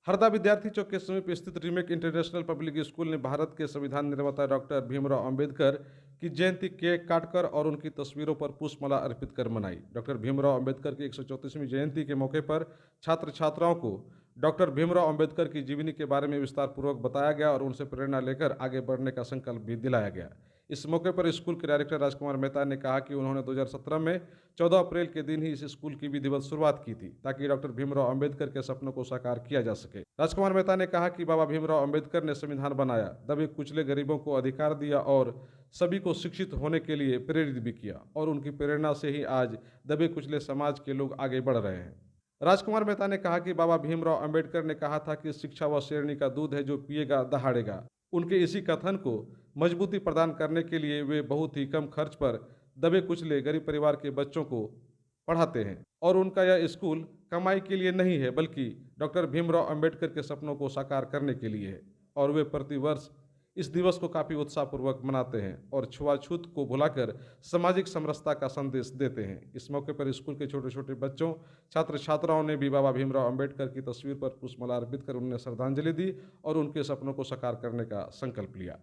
हरदा विद्यार्थी चौक के समीप स्थित रीमेक इंटरनेशनल पब्लिक स्कूल ने भारत के संविधान निर्माता डॉक्टर भीमराव अंबेडकर की जयंती केक काटकर और उनकी तस्वीरों पर पुष्पमाला अर्पित कर मनाई। डॉक्टर भीमराव अंबेडकर की 134वीं जयंती के मौके पर छात्र छात्राओं को डॉक्टर भीमराव अंबेडकर की जीवनी के बारे में विस्तार पूर्वक बताया गया और उनसे प्रेरणा लेकर आगे बढ़ने का संकल्प भी दिलाया गया। इस मौके पर स्कूल के डायरेक्टर राजकुमार मेहता ने कहा कि उन्होंने 2017 में 14 अप्रैल के दिन ही इस स्कूल की विधिवत शुरुआत की थी ताकि डॉक्टर भीमराव अंबेडकर के सपनों को साकार किया जा सके। राजकुमार मेहता ने कहा कि बाबा भीमराव अंबेडकर ने संविधान बनाया, दबे कुचले गरीबों को अधिकार दिया और सभी को शिक्षित होने के लिए प्रेरित भी किया और उनकी प्रेरणा से ही आज दबे कुचले समाज के लोग आगे बढ़ रहे हैं। राजकुमार मेहता ने कहा कि बाबा भीमराव अंबेडकर ने कहा था कि शिक्षा वह शेरनी का दूध है जो पिएगा दहाड़ेगा। उनके इसी कथन को मजबूती प्रदान करने के लिए वे बहुत ही कम खर्च पर दबे कुचले गरीब परिवार के बच्चों को पढ़ाते हैं और उनका यह स्कूल कमाई के लिए नहीं है बल्कि डॉक्टर भीमराव अंबेडकर के सपनों को साकार करने के लिए है और वे प्रतिवर्ष इस दिवस को काफ़ी उत्साहपूर्वक मनाते हैं और छुआछूत को भुलाकर सामाजिक समरसता का संदेश देते हैं। इस मौके पर स्कूल के छोटे छोटे बच्चों छात्र छात्राओं ने भी बाबा भीमराव अंबेडकर की तस्वीर पर पुष्पमाला अर्पित कर उन्हें श्रद्धांजलि दी और उनके सपनों को साकार करने का संकल्प लिया।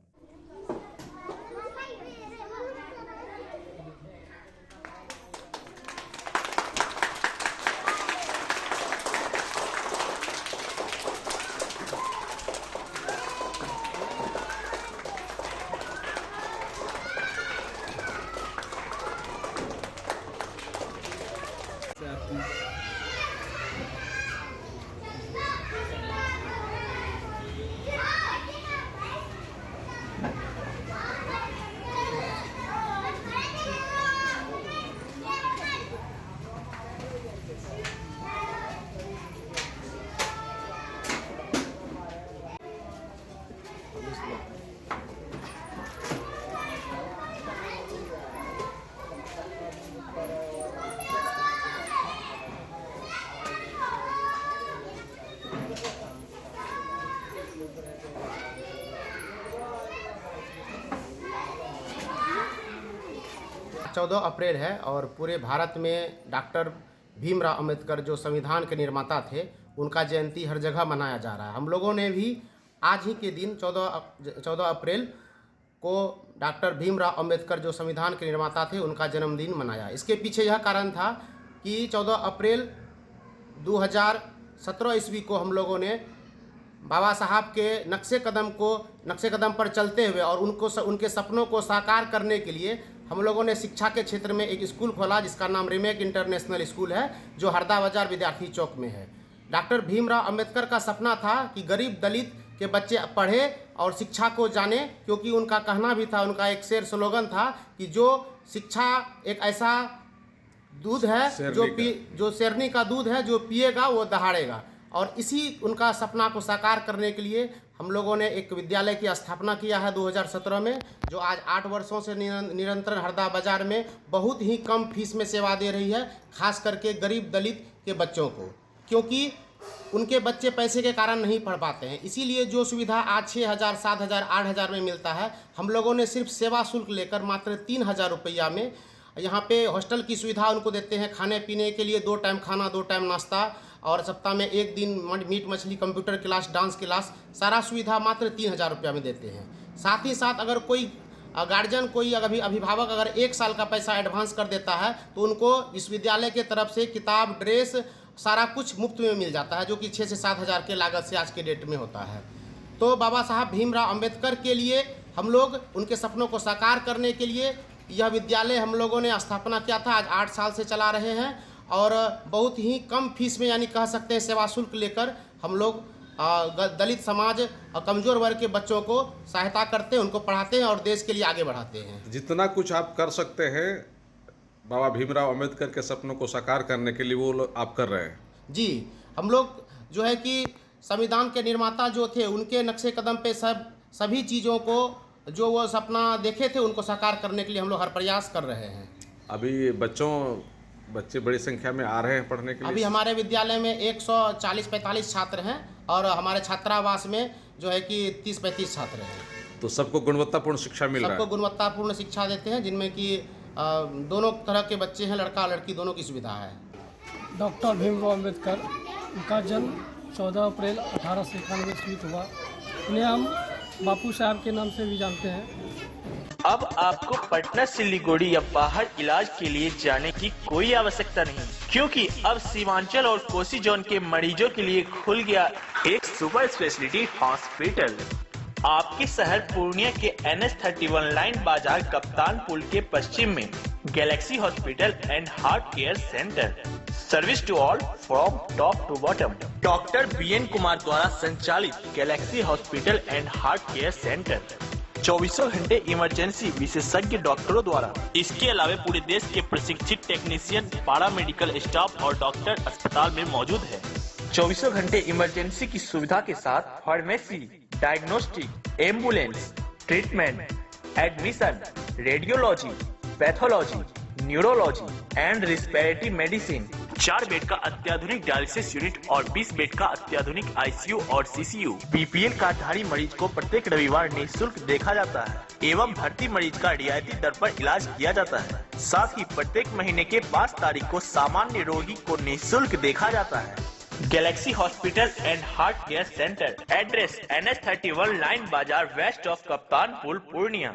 चौदह अप्रैल है और पूरे भारत में डॉक्टर भीमराव अंबेडकर जो संविधान के निर्माता थे उनका जयंती हर जगह मनाया जा रहा है। हम लोगों ने भी आज ही के दिन 14 अप्रैल को डॉक्टर भीमराव अंबेडकर जो संविधान के निर्माता थे उनका जन्मदिन मनाया। इसके पीछे यह कारण था कि 14 अप्रैल 2017 ईस्वी को हम लोगों ने बाबा साहब के नक्शे कदम पर चलते हुए और उनके सपनों को साकार करने के लिए हम लोगों ने शिक्षा के क्षेत्र में एक स्कूल खोला जिसका नाम रीमेक इंटरनेशनल स्कूल है जो हरदा बाजार विद्यार्थी चौक में है। डॉक्टर भीमराव अंबेडकर का सपना था कि गरीब दलित के बच्चे पढ़े और शिक्षा को जाने, क्योंकि उनका कहना भी था, उनका एक शेर स्लोगन था कि जो शिक्षा एक ऐसा दूध है जो शेरनी का दूध है, जो पिएगा वो दहाड़ेगा। और इसी उनका सपना को साकार करने के लिए हम लोगों ने एक विद्यालय की स्थापना किया है 2017 में, जो आज 8 वर्षों से निरंतर हरदा बाजार में बहुत ही कम फीस में सेवा दे रही है, खास करके गरीब दलित के बच्चों को, क्योंकि उनके बच्चे पैसे के कारण नहीं पढ़ पाते हैं। इसीलिए जो सुविधा आज 6,000, 7,000, 8,000 में मिलता है, हम लोगों ने सिर्फ सेवा शुल्क लेकर मात्र 3,000 रुपया में यहाँ पे हॉस्टल की सुविधा उनको देते हैं, खाने पीने के लिए 2 टाइम खाना, 2 टाइम नाश्ता और सप्ताह में 1 दिन मीट मछली, कंप्यूटर क्लास, डांस क्लास, सारा सुविधा मात्र 3,000 रुपया में देते हैं। साथ ही साथ अगर कोई गार्जियन, कोई अभिभावक अगर 1 साल का पैसा एडवांस कर देता है तो उनको इस विद्यालय के तरफ से किताब, ड्रेस, सारा कुछ मुफ्त में मिल जाता है, जो कि 6 से 7,000 के लागत से आज के डेट में होता है। तो बाबा साहब भीमराव अंबेडकर के लिए हम लोग उनके सपनों को साकार करने के लिए यह विद्यालय हम लोगों ने स्थापना किया था। आज 8 साल से चला रहे हैं और बहुत ही कम फीस में, यानी कह सकते हैं सेवा शुल्क लेकर हम लोग दलित समाज और कमज़ोर वर्ग के बच्चों को सहायता करते हैं, उनको पढ़ाते हैं और देश के लिए आगे बढ़ाते हैं। जितना कुछ आप कर सकते हैं बाबा भीमराव अंबेडकर के सपनों को साकार करने के लिए वो आप कर रहे हैं। जी, हम लोग जो है कि संविधान के निर्माता जो थे उनके नक्शे कदम पे सभी चीज़ों को जो वो सपना देखे थे उनको साकार करने के लिए हम लोग हर प्रयास कर रहे हैं। अभी बच्चे बड़ी संख्या में आ रहे हैं पढ़ने के लिए। अभी हमारे विद्यालय में 140-45 छात्र हैं और हमारे छात्रावास में जो है कि 30-35 छात्र हैं। तो सबको गुणवत्तापूर्ण शिक्षा मिल रहा है। सबको गुणवत्तापूर्ण शिक्षा देते हैं, जिनमें कि दोनों तरह के बच्चे हैं, लड़का लड़की दोनों की सुविधा है। डॉक्टर भीमराव अंबेडकर का जन्म 14 अप्रैल 1891 स्वीट हुआ। इन्हें हम बापू साहब के नाम से भी जानते हैं। अब आपको पटना सिलीगुड़ी या बाहर इलाज के लिए जाने की कोई आवश्यकता नहीं, क्योंकि अब सीमांचल और कोसी जोन के मरीजों के लिए खुल गया एक सुपर स्पेशलिटी हॉस्पिटल। आपके शहर पूर्णिया के NH31 लाइन बाजार कप्तान पुल के पश्चिम में Galaxy hospital and heart care centre. Service to all from top to bottom. Doctor BN Kumar द्वारा संचालित Galaxy hospital and heart care centre 24 घंटे इमरजेंसी विशेषज्ञ डॉक्टरों द्वारा। इसके अलावा पूरे देश के प्रशिक्षित टेक्नीशियन, पारा मेडिकल स्टाफ और डॉक्टर अस्पताल में मौजूद है। 24 घंटे इमरजेंसी की सुविधा के साथ pharmacy, diagnostic, ambulance, treatment, admission, radiology, pathology, neurology and respiratory medicine. 4 bed का अत्याधुनिक डायलिसिस यूनिट और 20 बेड का अत्याधुनिक ICU और CCU। BPL कार्डधारी मरीज को प्रत्येक रविवार निःशुल्क देखा जाता है एवं भर्ती मरीज का रियायती दर पर इलाज किया जाता है। साथ ही प्रत्येक महीने के 5 तारीख को सामान्य रोगी को निःशुल्क देखा जाता है। Galaxy hospital and heart care centre, address NH31 line बाजार वेस्ट ऑफ कप्तान पुल पूर्णिया।